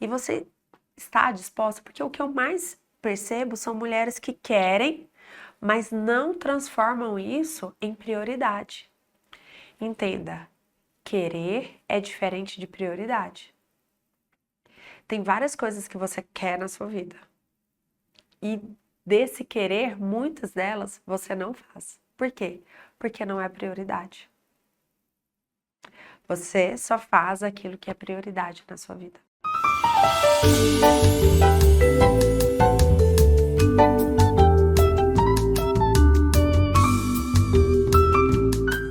E você está disposta? Porque o que eu mais percebo são mulheres que querem, mas não transformam isso em prioridade. Entenda, querer é diferente de prioridade. Tem várias coisas que você quer na sua vida. E desse querer, muitas delas você não faz. Por quê? Porque não é prioridade. Você só faz aquilo que é prioridade na sua vida.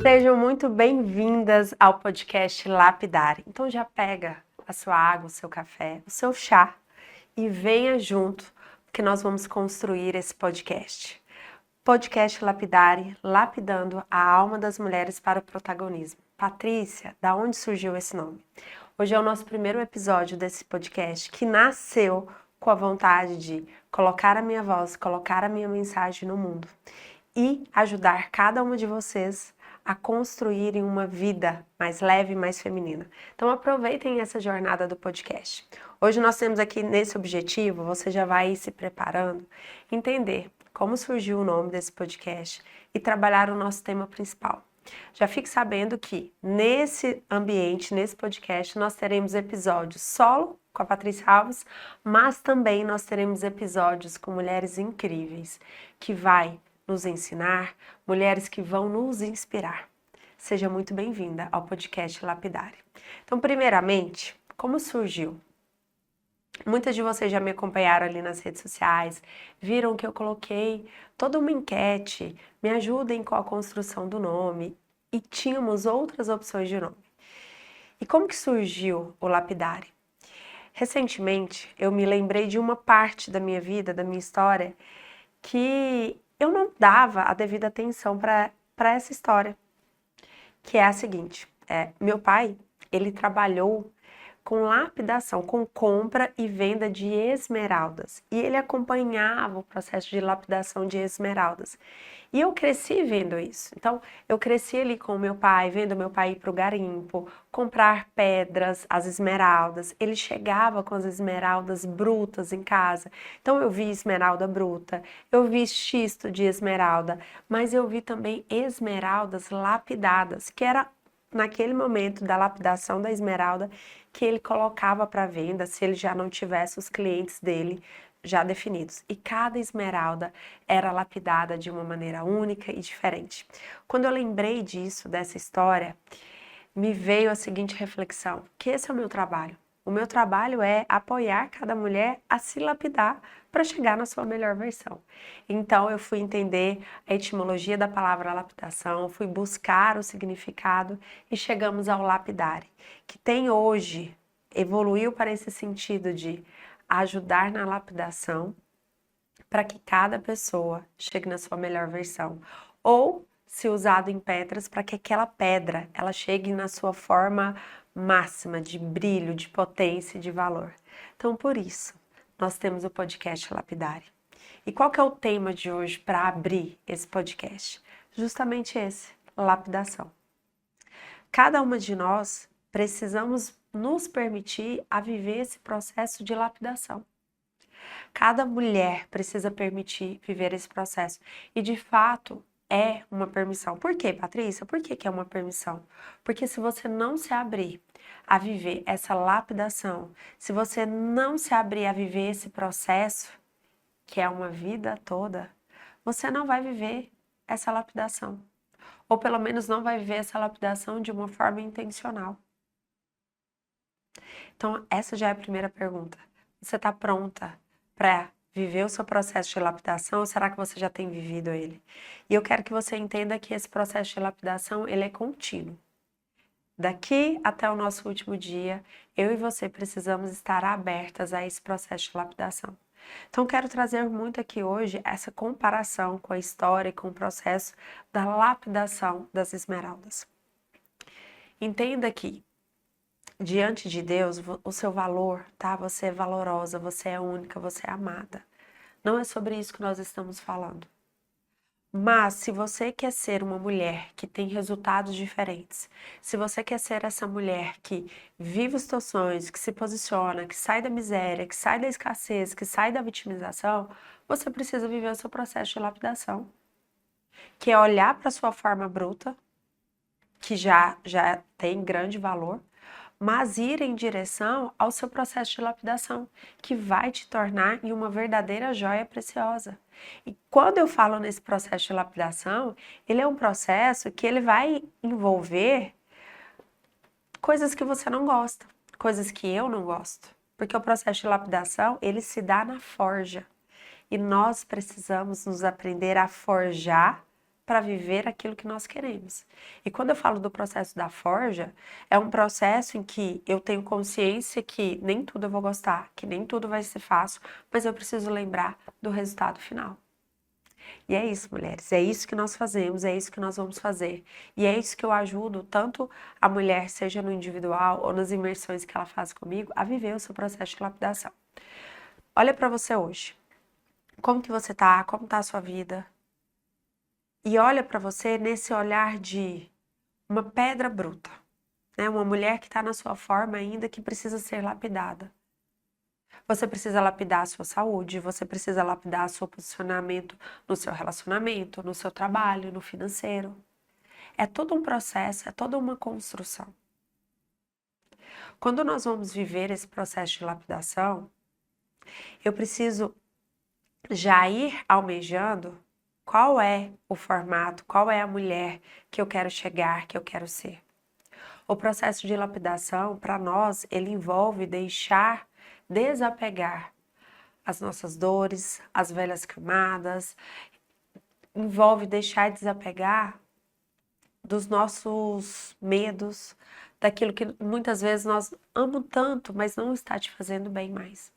Sejam muito bem-vindas ao podcast Lapidar. Então já pega a sua água, o seu café, o seu chá e venha junto, que nós vamos construir esse podcast. Podcast Lapidare, lapidando a alma das mulheres para o protagonismo. Patrícia, da onde surgiu esse nome? Hoje é o nosso primeiro episódio desse podcast que nasceu com a vontade de colocar a minha voz, colocar a minha mensagem no mundo e ajudar cada uma de vocês a construírem uma vida mais leve e mais feminina. Então aproveitem essa jornada do podcast. Hoje nós temos aqui nesse objetivo, você já vai se preparando, entender como surgiu o nome desse podcast e trabalhar o nosso tema principal. Já fique sabendo que nesse ambiente, nesse podcast, nós teremos episódios solo com a Patrícia Alves, mas também nós teremos episódios com mulheres incríveis que vai nos ensinar, mulheres que vão nos inspirar. Seja muito bem-vinda ao podcast Lapidare. Então, primeiramente, como surgiu? Muitas de vocês já me acompanharam ali nas redes sociais, viram que eu coloquei toda uma enquete, me ajudem com a construção do nome, e tínhamos outras opções de nome. E como que surgiu o Lapidare? Recentemente, eu me lembrei de uma parte da minha vida, da minha história, que eu não dava a devida atenção para essa história, que é a seguinte, meu pai, ele trabalhou com lapidação, com compra e venda de esmeraldas. E ele acompanhava o processo de lapidação de esmeraldas. E eu cresci vendo isso. Então, eu cresci ali com o meu pai, vendo meu pai ir para o garimpo, comprar pedras, as esmeraldas. Ele chegava com as esmeraldas brutas em casa. Então, eu vi esmeralda bruta, eu vi xisto de esmeralda, mas eu vi também esmeraldas lapidadas, que era naquele momento da lapidação da esmeralda que ele colocava para venda se ele já não tivesse os clientes dele já definidos. E cada esmeralda era lapidada de uma maneira única e diferente. Quando eu lembrei disso, dessa história, me veio a seguinte reflexão, que esse é o meu trabalho. O meu trabalho é apoiar cada mulher a se lapidar para chegar na sua melhor versão. Então eu fui entender a etimologia da palavra lapidação, fui buscar o significado e chegamos ao lapidare, que tem hoje, evoluiu para esse sentido de ajudar na lapidação para que cada pessoa chegue na sua melhor versão. Ou, se usado em pedras, para que aquela pedra ela chegue na sua forma máxima de brilho, de potência e de valor. Então, por isso, nós temos o podcast Lapidare. E qual que é o tema de hoje para abrir esse podcast? Justamente esse, lapidação. Cada uma de nós precisamos nos permitir a viver esse processo de lapidação. Cada mulher precisa permitir viver esse processo. E, de fato, é uma permissão. Por quê, Patrícia? Por que é uma permissão? Porque se você não se abrir a viver essa lapidação, se você não se abrir a viver esse processo, que é uma vida toda, você não vai viver essa lapidação. Ou pelo menos não vai viver essa lapidação de uma forma intencional. Então, essa já é a primeira pergunta. Você está pronta para viver o seu processo de lapidação ou será que você já tem vivido ele? E eu quero que você entenda que esse processo de lapidação, ele é contínuo. Daqui até o nosso último dia, eu e você precisamos estar abertas a esse processo de lapidação. Então, quero trazer muito aqui hoje essa comparação com a história e com o processo da lapidação das esmeraldas. Entenda que diante de Deus, o seu valor, tá? Você é valorosa, você é única, você é amada. Não é sobre isso que nós estamos falando. Mas se você quer ser uma mulher que tem resultados diferentes, se você quer ser essa mulher que vive os teus sonhos, que se posiciona, que sai da miséria, que sai da escassez, que sai da vitimização, você precisa viver o seu processo de lapidação, que é olhar para a sua forma bruta, que já tem grande valor, mas ir em direção ao seu processo de lapidação, que vai te tornar em uma verdadeira joia preciosa. E quando eu falo nesse processo de lapidação, ele é um processo que ele vai envolver coisas que você não gosta, coisas que eu não gosto, porque o processo de lapidação, ele se dá na forja. E nós precisamos nos aprender a forjar para viver aquilo que nós queremos. E quando eu falo do processo da forja, é um processo em que eu tenho consciência que nem tudo eu vou gostar, que nem tudo vai ser fácil, mas eu preciso lembrar do resultado final. E é isso, mulheres, é isso que nós fazemos, é isso que nós vamos fazer. E é isso que eu ajudo tanto a mulher, seja no individual ou nas imersões que ela faz comigo, a viver o seu processo de lapidação. Olha para você hoje. Como que você tá? Como tá a sua vida? E olha para você nesse olhar de uma pedra bruta, né? Uma mulher que está na sua forma ainda que precisa ser lapidada. Você precisa lapidar a sua saúde, você precisa lapidar o seu posicionamento no seu relacionamento, no seu trabalho, no financeiro. É todo um processo, é toda uma construção. Quando nós vamos viver esse processo de lapidação, eu preciso já ir almejando qual é o formato, qual é a mulher que eu quero chegar, que eu quero ser. O processo de lapidação, para nós, ele envolve desapegar as nossas dores, as velhas camadas, envolve deixar desapegar dos nossos medos, daquilo que muitas vezes nós amamos tanto, mas não está te fazendo bem mais.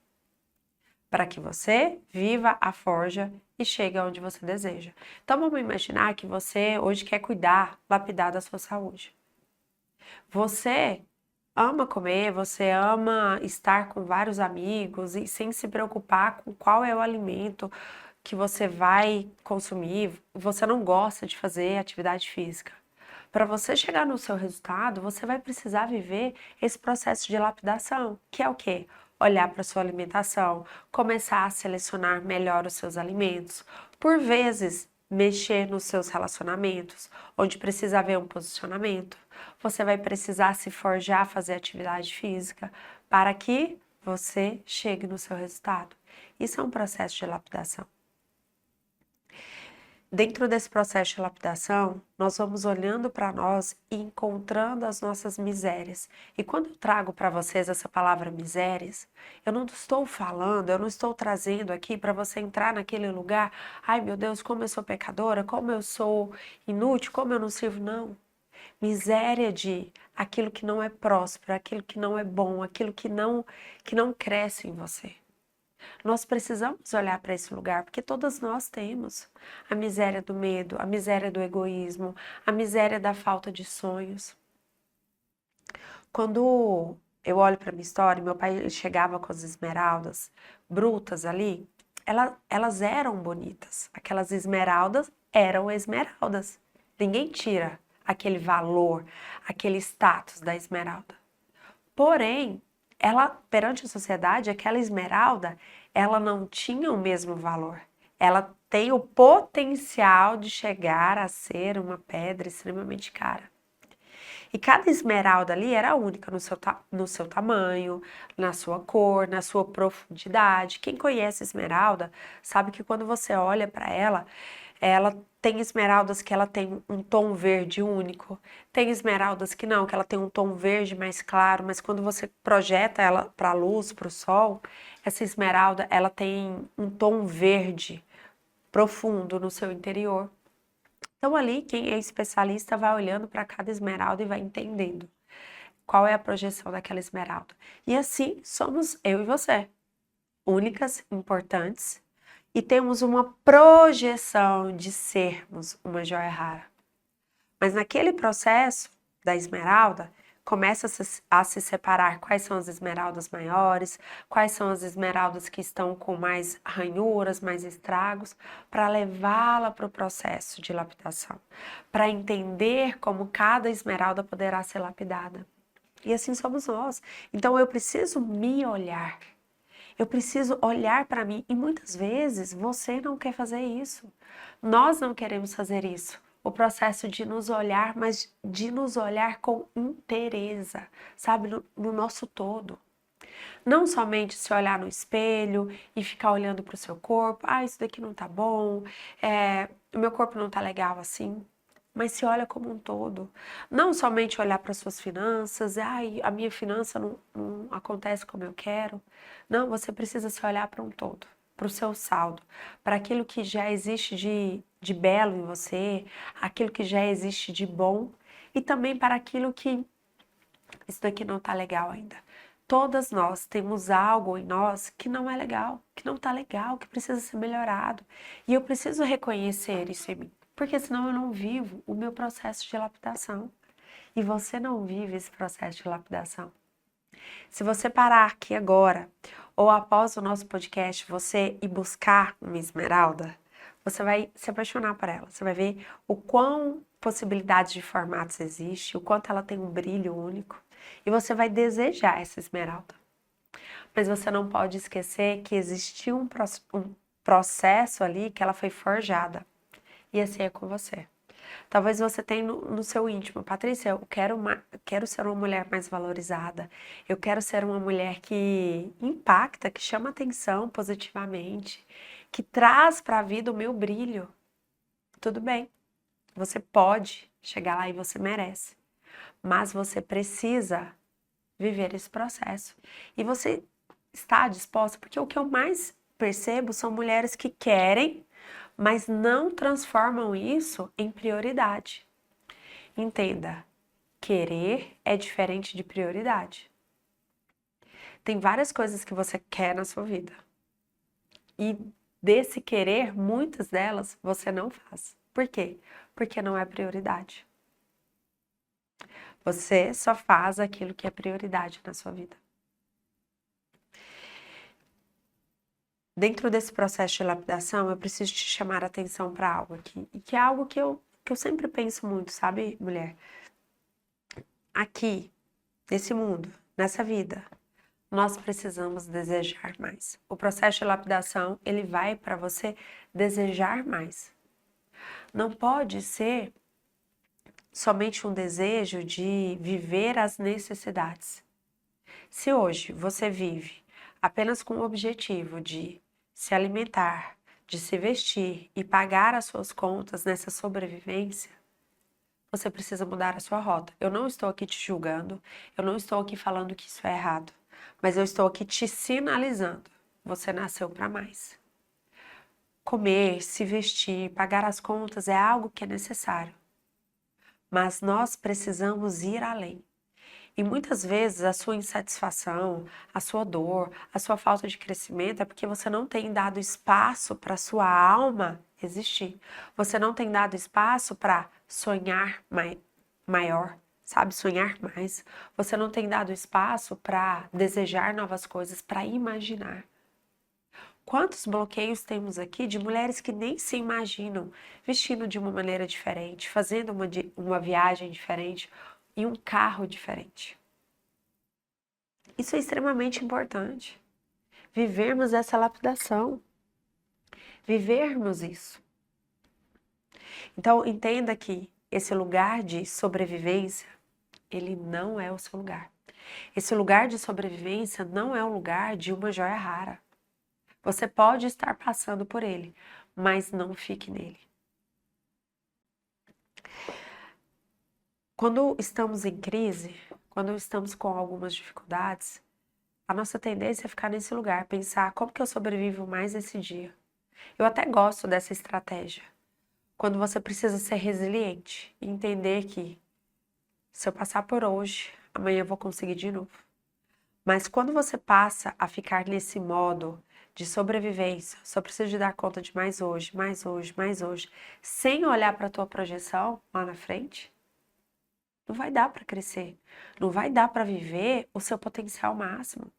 Para que você viva a forja e chegue aonde você deseja. Então vamos imaginar que você hoje quer cuidar, lapidar da sua saúde. Você ama comer, você ama estar com vários amigos e sem se preocupar com qual é o alimento que você vai consumir, você não gosta de fazer atividade física. Para você chegar no seu resultado, você vai precisar viver esse processo de lapidação, que é o quê? Olhar para a sua alimentação, começar a selecionar melhor os seus alimentos, por vezes mexer nos seus relacionamentos, onde precisa haver um posicionamento. Você vai precisar se forjar, fazer atividade física, para que você chegue no seu resultado. Isso é um processo de lapidação. Dentro desse processo de lapidação, nós vamos olhando para nós e encontrando as nossas misérias. E quando eu trago para vocês essa palavra misérias, eu não estou trazendo aqui para você entrar naquele lugar, ai meu Deus, como eu sou pecadora, como eu sou inútil, como eu não sirvo, não. Miséria de aquilo que não é próspero, aquilo que não é bom, aquilo que não cresce em você. Nós precisamos olhar para esse lugar, porque todas nós temos a miséria do medo, a miséria do egoísmo, a miséria da falta de sonhos. Quando eu olho para minha história, meu pai ele chegava com as esmeraldas brutas ali, elas eram bonitas. Aquelas esmeraldas eram esmeraldas. Ninguém tira aquele valor, aquele status da esmeralda. Porém, ela, perante a sociedade, aquela esmeralda, ela não tinha o mesmo valor. Ela tem o potencial de chegar a ser uma pedra extremamente cara. E cada esmeralda ali era única no seu tamanho, na sua cor, na sua profundidade. Quem conhece esmeralda sabe que quando você olha para ela tem esmeraldas que ela tem um tom verde único, tem esmeraldas que não, que ela tem um tom verde mais claro, mas quando você projeta ela para a luz, para o sol, essa esmeralda ela tem um tom verde profundo no seu interior. Então ali quem é especialista vai olhando para cada esmeralda e vai entendendo qual é a projeção daquela esmeralda. E assim somos eu e você, únicas, importantes, e temos uma projeção de sermos uma joia rara. Mas naquele processo da esmeralda, começa a se separar quais são as esmeraldas maiores, quais são as esmeraldas que estão com mais ranhuras, mais estragos, para levá-la para o processo de lapidação, para entender como cada esmeralda poderá ser lapidada. E assim somos nós. Então eu preciso me olhar. Eu preciso olhar para mim e muitas vezes você não quer fazer isso. Nós não queremos fazer isso. O processo de nos olhar, mas de nos olhar com inteireza, sabe, no nosso todo. Não somente se olhar no espelho e ficar olhando para o seu corpo, isso daqui não tá bom, o meu corpo não tá legal assim. Mas se olha como um todo. Não somente olhar para suas finanças, a minha finança não acontece como eu quero. Não, você precisa se olhar para um todo, para o seu saldo, para aquilo que já existe de belo em você, aquilo que já existe de bom e também para aquilo que isso daqui não tá legal ainda. Todas nós temos algo em nós que não é legal, que não tá legal, que precisa ser melhorado. E eu preciso reconhecer isso em mim, porque senão eu não vivo o meu processo de lapidação. E você não vive esse processo de lapidação. Se você parar aqui agora, ou após o nosso podcast, você ir buscar uma esmeralda, você vai se apaixonar por ela. Você vai ver o quão possibilidades de formatos existe, o quanto ela tem um brilho único. E você vai desejar essa esmeralda. Mas você não pode esquecer que existiu um processo ali que ela foi forjada. E assim é com você. Talvez você tenha no seu íntimo, Patrícia, eu quero ser uma mulher mais valorizada. Eu quero ser uma mulher que impacta, que chama atenção positivamente, que traz para a vida o meu brilho. Tudo bem, você pode chegar lá e você merece. Mas você precisa viver esse processo. E você está disposta, porque o que eu mais percebo são mulheres que querem, mas não transformam isso em prioridade. Entenda, querer é diferente de prioridade. Tem várias coisas que você quer na sua vida. E desse querer, muitas delas você não faz. Por quê? Porque não é prioridade. Você só faz aquilo que é prioridade na sua vida. Dentro desse processo de lapidação, eu preciso te chamar a atenção para algo aqui. E que é algo que eu sempre penso muito, sabe, mulher? Aqui, nesse mundo, nessa vida, nós precisamos desejar mais. O processo de lapidação, ele vai para você desejar mais. Não pode ser somente um desejo de viver as necessidades. Se hoje você vive apenas com o objetivo de se alimentar, de se vestir e pagar as suas contas nessa sobrevivência, você precisa mudar a sua rota. Eu não estou aqui te julgando, eu não estou aqui falando que isso é errado, mas eu estou aqui te sinalizando. Você nasceu para mais. Comer, se vestir, pagar as contas é algo que é necessário. Mas nós precisamos ir além. E muitas vezes a sua insatisfação, a sua dor, a sua falta de crescimento é porque você não tem dado espaço para a sua alma existir. Você não tem dado espaço para sonhar maior, sabe? Sonhar mais. Você não tem dado espaço para desejar novas coisas, para imaginar. Quantos bloqueios temos aqui de mulheres que nem se imaginam vestindo de uma maneira diferente, fazendo uma viagem diferente e um carro diferente? Isso é extremamente importante. Vivermos essa lapidação. Vivermos isso. Então, entenda que esse lugar de sobrevivência, ele não é o seu lugar. Esse lugar de sobrevivência não é o lugar de uma joia rara. Você pode estar passando por ele, mas não fique nele. Quando estamos em crise, quando estamos com algumas dificuldades, a nossa tendência é ficar nesse lugar, pensar como que eu sobrevivo mais esse dia. Eu até gosto dessa estratégia. Quando você precisa ser resiliente e entender que se eu passar por hoje, amanhã eu vou conseguir de novo. Mas quando você passa a ficar nesse modo de sobrevivência, só preciso de dar conta de mais hoje, mais hoje, mais hoje, sem olhar para a tua projeção lá na frente, Não vai dar para crescer. Não vai dar para viver o seu potencial máximo.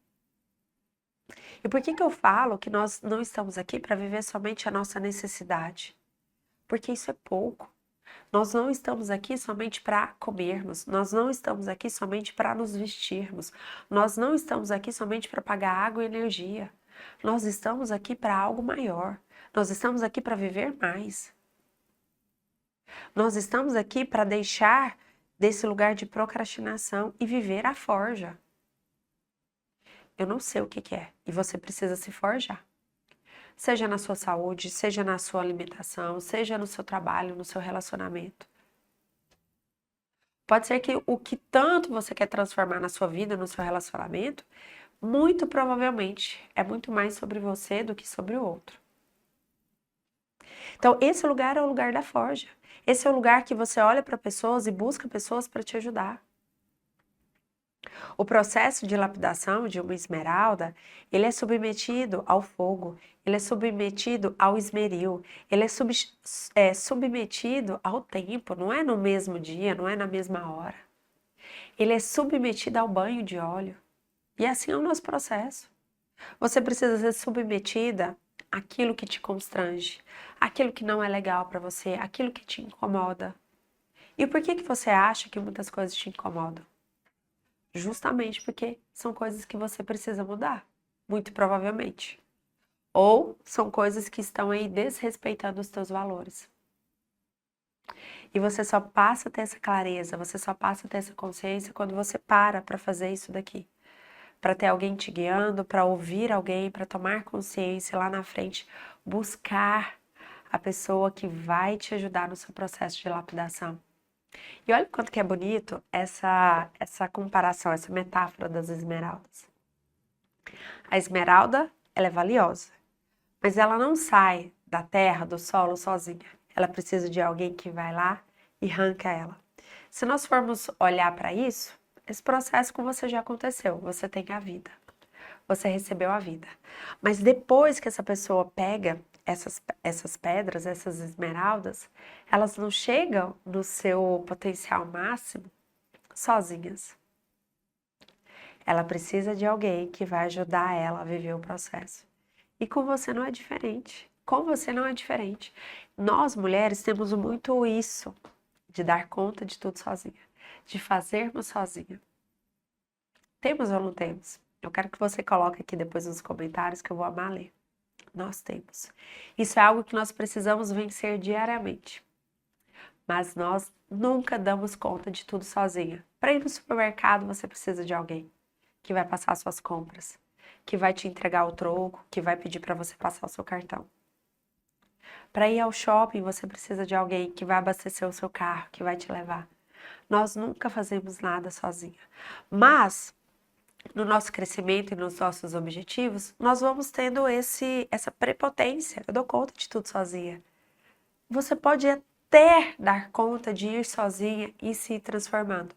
E por que que eu falo que nós não estamos aqui para viver somente a nossa necessidade? Porque isso é pouco. Nós não estamos aqui somente para comermos, nós não estamos aqui somente para nos vestirmos, nós não estamos aqui somente para pagar água e energia. Nós estamos aqui para algo maior. Nós estamos aqui para viver mais. Nós estamos aqui para deixar desse lugar de procrastinação e viver a forja. Eu não sei o que que é, e você precisa se forjar. Seja na sua saúde, seja na sua alimentação, seja no seu trabalho, no seu relacionamento. Pode ser que o que tanto você quer transformar na sua vida, no seu relacionamento, muito provavelmente é muito mais sobre você do que sobre o outro. Então, esse lugar é o lugar da forja. Esse é o lugar que você olha para pessoas e busca pessoas para te ajudar. O processo de lapidação de uma esmeralda, ele é submetido ao fogo, ele é submetido ao esmeril, ele é submetido ao tempo, não é no mesmo dia, não é na mesma hora. Ele é submetido ao banho de óleo. E assim é o nosso processo. Você precisa ser submetida àquilo que te constrange, àquilo que não é legal para você, àquilo que te incomoda. E por que que você acha que muitas coisas te incomodam? Justamente porque são coisas que você precisa mudar, muito provavelmente. Ou são coisas que estão aí desrespeitando os teus valores. E você só passa a ter essa clareza, você só passa a ter essa consciência quando você para fazer isso daqui. Para ter alguém te guiando, para ouvir alguém, para tomar consciência lá na frente, buscar a pessoa que vai te ajudar no seu processo de lapidação. E olha o quanto que é bonito essa comparação, essa metáfora das esmeraldas. A esmeralda, ela é valiosa, mas ela não sai da terra, do solo sozinha. Ela precisa de alguém que vai lá e arranca ela. Se nós formos olhar para isso, esse processo com você já aconteceu, você tem a vida, você recebeu a vida. Mas depois que essa pessoa pega essas pedras, essas esmeraldas, elas não chegam no seu potencial máximo sozinhas. Ela precisa de alguém que vai ajudar ela a viver o processo. E com você não é diferente. Com você não é diferente. Nós, mulheres, temos muito isso de dar conta de tudo sozinha, de fazermos sozinha. Temos ou não temos? Eu quero que você coloque aqui depois nos comentários que eu vou amar ler. Nós temos. Isso é algo que nós precisamos vencer diariamente. Mas nós nunca damos conta de tudo sozinha. Para ir no supermercado, você precisa de alguém que vai passar suas compras, que vai te entregar o troco, que vai pedir para você passar o seu cartão. Para ir ao shopping, você precisa de alguém que vai abastecer o seu carro, que vai te levar. Nós nunca fazemos nada sozinha. Mas no nosso crescimento e nos nossos objetivos, nós vamos tendo essa prepotência. Eu dou conta de tudo sozinha. Você pode até dar conta de ir sozinha e se ir transformando.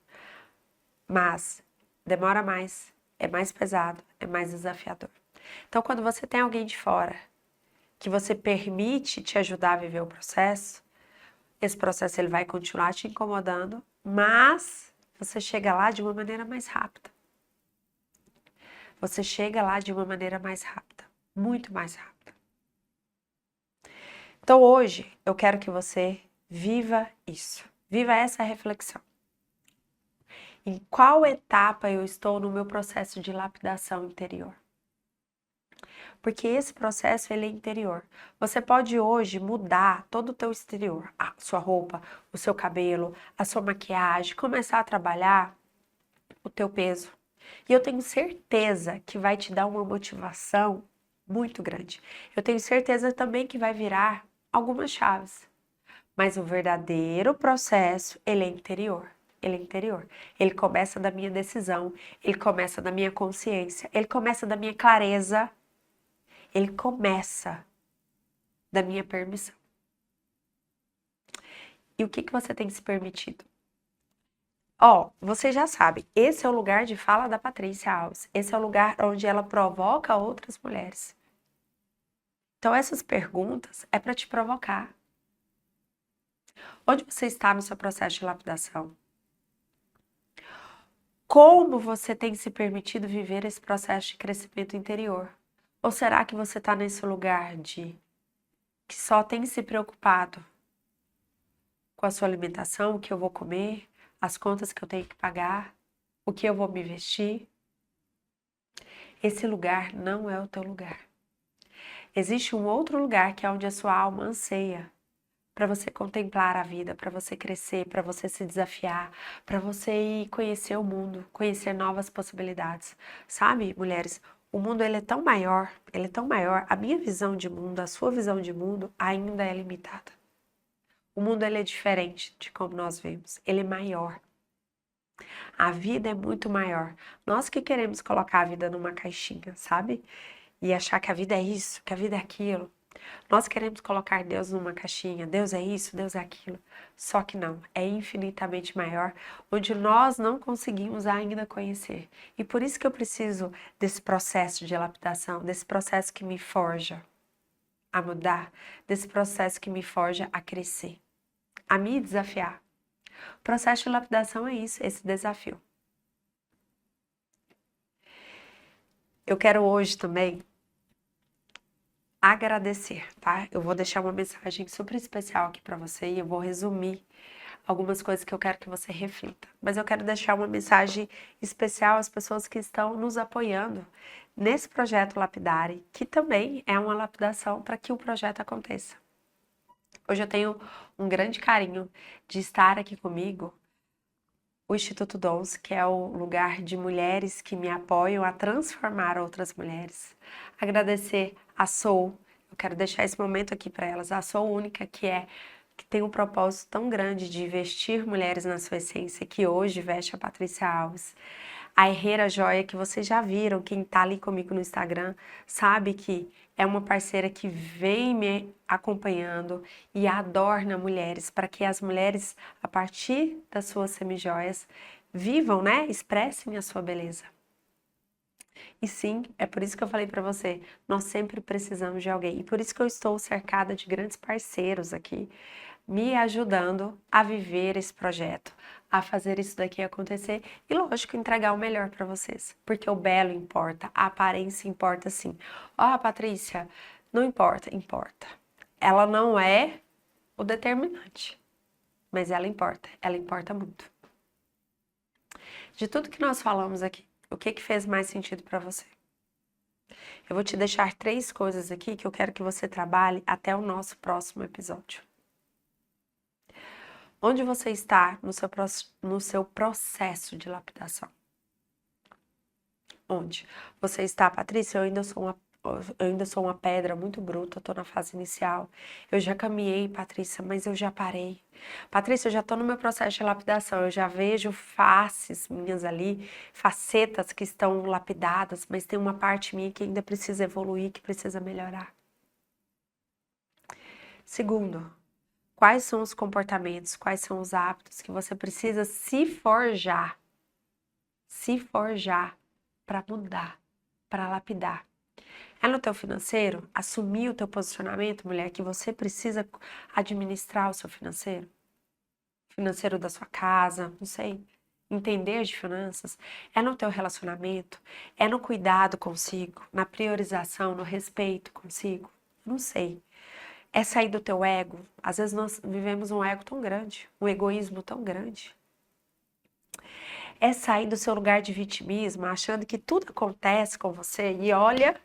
Mas demora mais, é mais pesado, é mais desafiador. Então, quando você tem alguém de fora que você permite te ajudar a viver o processo, esse processo ele vai continuar te incomodando, mas você chega lá de uma maneira mais rápida. Você chega lá de uma maneira mais rápida, muito mais rápida. Então hoje eu quero que você viva isso, viva essa reflexão. Em qual etapa eu estou no meu processo de lapidação interior? Porque esse processo ele é interior. Você pode hoje mudar todo o teu exterior, a sua roupa, o seu cabelo, a sua maquiagem, começar a trabalhar o teu peso. E eu tenho certeza que vai te dar uma motivação muito grande. Eu tenho certeza também que vai virar algumas chaves. Mas o verdadeiro processo, ele é interior. Ele é interior. Ele começa da minha decisão, ele começa da minha consciência, ele começa da minha clareza, ele começa da minha permissão. E o que você tem se permitido? Você já sabe, esse é o lugar de fala da Patrícia Alves. Esse é o lugar onde ela provoca outras mulheres. Então, essas perguntas é para te provocar. Onde você está no seu processo de lapidação? Como você tem se permitido viver esse processo de crescimento interior? Ou será que você está nesse lugar de que só tem se preocupado com a sua alimentação, o que eu vou comer, as contas que eu tenho que pagar, o que eu vou me vestir? Esse lugar não é o teu lugar. Existe um outro lugar que é onde a sua alma anseia para você contemplar a vida, para você crescer, para você se desafiar, para você ir conhecer o mundo, conhecer novas possibilidades. Sabe, mulheres, o mundo ele é tão maior, a minha visão de mundo, a sua visão de mundo ainda é limitada. O mundo ele é diferente de como nós vemos, ele é maior. A vida é muito maior. Nós que queremos colocar a vida numa caixinha, sabe? E achar que a vida é isso, que a vida é aquilo. Nós queremos colocar Deus numa caixinha, Deus é isso, Deus é aquilo. Só que não, é infinitamente maior, onde nós não conseguimos ainda conhecer. E por isso que eu preciso desse processo de lapidação, desse processo que me forja a mudar, desse processo que me forja a crescer, a me desafiar. O processo de lapidação é isso, esse desafio. Eu quero hoje também agradecer, tá? Eu vou deixar uma mensagem super especial aqui para você e eu vou resumir algumas coisas que eu quero que você reflita. Mas eu quero deixar uma mensagem especial às pessoas que estão nos apoiando nesse projeto Lapidare, que também é uma lapidação para que o projeto aconteça. Hoje eu tenho um grande carinho de estar aqui comigo o Instituto Dons, que é o lugar de mulheres que me apoiam a transformar outras mulheres. Agradecer a Soul, eu quero deixar esse momento aqui para elas, a Soul Única, que tem um propósito tão grande de vestir mulheres na sua essência, que hoje veste a Patrícia Alves. A Herrera Joia, que vocês já viram, quem tá ali comigo no Instagram, sabe que é uma parceira que vem me acompanhando e adorna mulheres, para que as mulheres, a partir das suas semijoias, vivam, né? Expressem a sua beleza. E sim, é por isso que eu falei para você, nós sempre precisamos de alguém. E por isso que eu estou cercada de grandes parceiros aqui, me ajudando a viver esse projeto, a fazer isso daqui acontecer e, lógico, entregar o melhor para vocês. Porque o belo importa, a aparência importa sim. Ó, Patrícia, não importa, importa. Ela não é o determinante, mas ela importa muito. De tudo que nós falamos aqui, o que fez mais sentido para você? Eu vou te deixar 3 coisas aqui que eu quero que você trabalhe até o nosso próximo episódio. Onde você está no seu processo de lapidação? Onde? Você está, Patrícia, eu ainda sou uma pedra muito bruta, eu tô na fase inicial. Eu já caminhei, Patrícia, mas eu já parei. Patrícia, eu já tô no meu processo de lapidação, eu já vejo faces minhas ali, facetas que estão lapidadas, mas tem uma parte minha que ainda precisa evoluir, que precisa melhorar. Segundo, quais são os comportamentos, quais são os hábitos que você precisa se forjar para mudar, para lapidar? É no teu financeiro? Assumir o teu posicionamento, mulher, que você precisa administrar o seu financeiro? Financeiro da sua casa, não sei. Entender de finanças. É no teu relacionamento? É no cuidado consigo? Na priorização, no respeito consigo? Não sei. É sair do teu ego. Às vezes nós vivemos um ego tão grande, um egoísmo tão grande. É sair do seu lugar de vitimismo, achando que tudo acontece com você e olha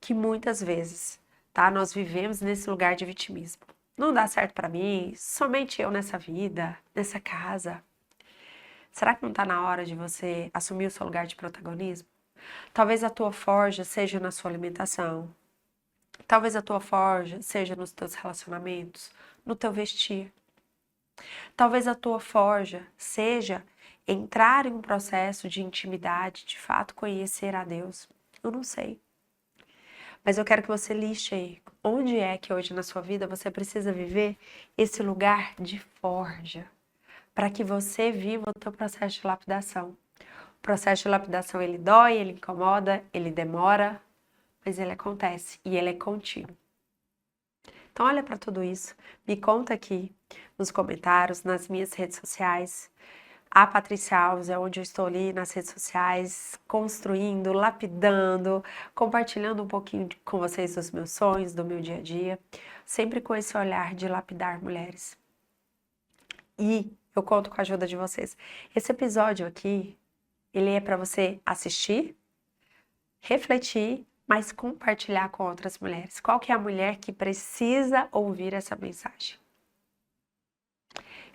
que muitas vezes, tá? Nós vivemos nesse lugar de vitimismo. Não dá certo para mim, somente eu nessa vida, nessa casa. Será que não tá na hora de você assumir o seu lugar de protagonismo? Talvez a tua forja seja na sua alimentação. Talvez a tua forja seja nos teus relacionamentos, no teu vestir. Talvez a tua forja seja entrar em um processo de intimidade, de fato conhecer a Deus. Eu não sei. Mas eu quero que você liste aí, onde é que hoje na sua vida você precisa viver esse lugar de forja, para que você viva o teu processo de lapidação. O processo de lapidação, ele dói, ele incomoda, ele demora, mas ele acontece e ele é contínuo. Então olha para tudo isso, me conta aqui nos comentários, nas minhas redes sociais, A Patrícia Alves é onde eu estou ali nas redes sociais, construindo, lapidando, compartilhando um pouquinho com vocês dos meus sonhos, do meu dia a dia, sempre com esse olhar de lapidar mulheres. E eu conto com a ajuda de vocês. Esse episódio aqui, ele é para você assistir, refletir, mas compartilhar com outras mulheres. Qual que é a mulher que precisa ouvir essa mensagem?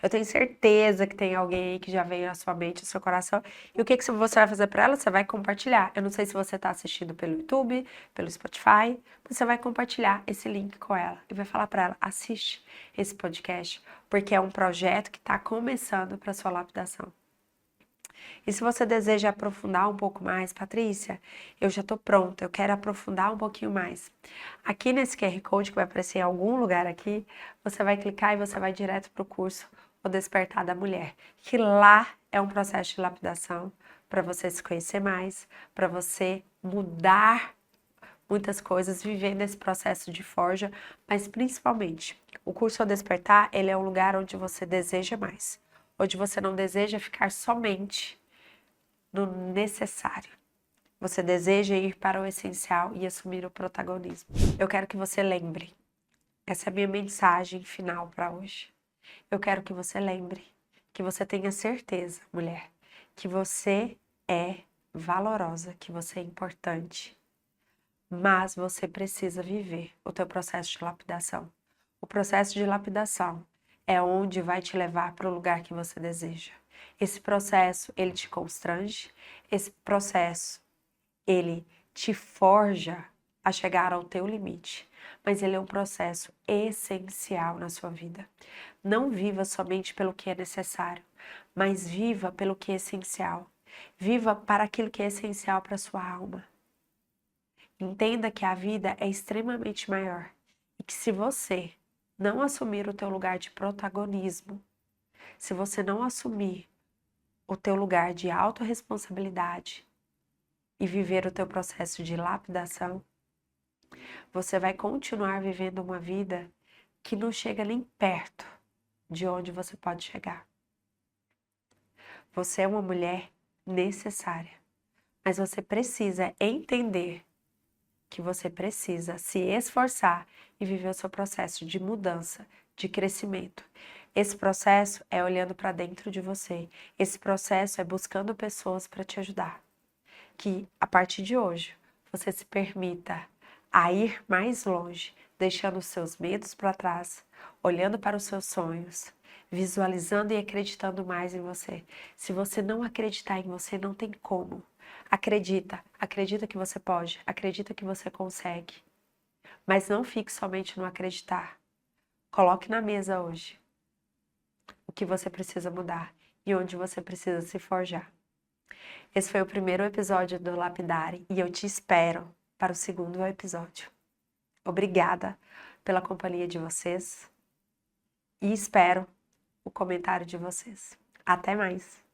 Eu tenho certeza que tem alguém aí que já veio na sua mente, no seu coração. E o que você vai fazer para ela? Você vai compartilhar. Eu não sei se você está assistindo pelo YouTube, pelo Spotify, mas você vai compartilhar esse link com ela e vai falar para ela: assiste esse podcast, porque é um projeto que está começando para sua lapidação. E se você deseja aprofundar um pouco mais, Patrícia, eu já estou pronta, eu quero aprofundar um pouquinho mais. Aqui nesse QR Code que vai aparecer em algum lugar aqui, você vai clicar e você vai direto para o curso O Despertar da Mulher, que lá é um processo de lapidação para você se conhecer mais, para você mudar muitas coisas, vivendo esse processo de forja, mas principalmente, o curso O Despertar, ele é um lugar onde você deseja mais, onde você não deseja ficar somente no necessário. Você deseja ir para o essencial e assumir o protagonismo. Eu quero que você lembre. Essa é a minha mensagem final para hoje. Eu quero que você lembre, que você tenha certeza, mulher, que você é valorosa, que você é importante, mas você precisa viver o teu processo de lapidação. O processo de lapidação é onde vai te levar para o lugar que você deseja. Esse processo, ele te constrange, esse processo, ele te forja a chegar ao teu limite, mas ele é um processo essencial na sua vida. Não viva somente pelo que é necessário, mas viva pelo que é essencial. Viva para aquilo que é essencial para a sua alma. Entenda que a vida é extremamente maior e que se você não assumir o teu lugar de protagonismo, se você não assumir o teu lugar de autorresponsabilidade e viver o teu processo de lapidação, você vai continuar vivendo uma vida que não chega nem perto de onde você pode chegar. Você é uma mulher necessária, mas você precisa entender que você precisa se esforçar e viver o seu processo de mudança, de crescimento. Esse processo é olhando para dentro de você. Esse processo é buscando pessoas para te ajudar. Que a partir de hoje você se permita a ir mais longe, deixando os seus medos para trás, olhando para os seus sonhos, visualizando e acreditando mais em você. Se você não acreditar em você, não tem como. Acredita que você pode, acredita que você consegue. Mas não fique somente no acreditar. Coloque na mesa hoje o que você precisa mudar e onde você precisa se forjar. Esse foi o primeiro episódio do Lapidare e eu te espero para o segundo episódio. Obrigada pela companhia de vocês e espero o comentário de vocês. Até mais!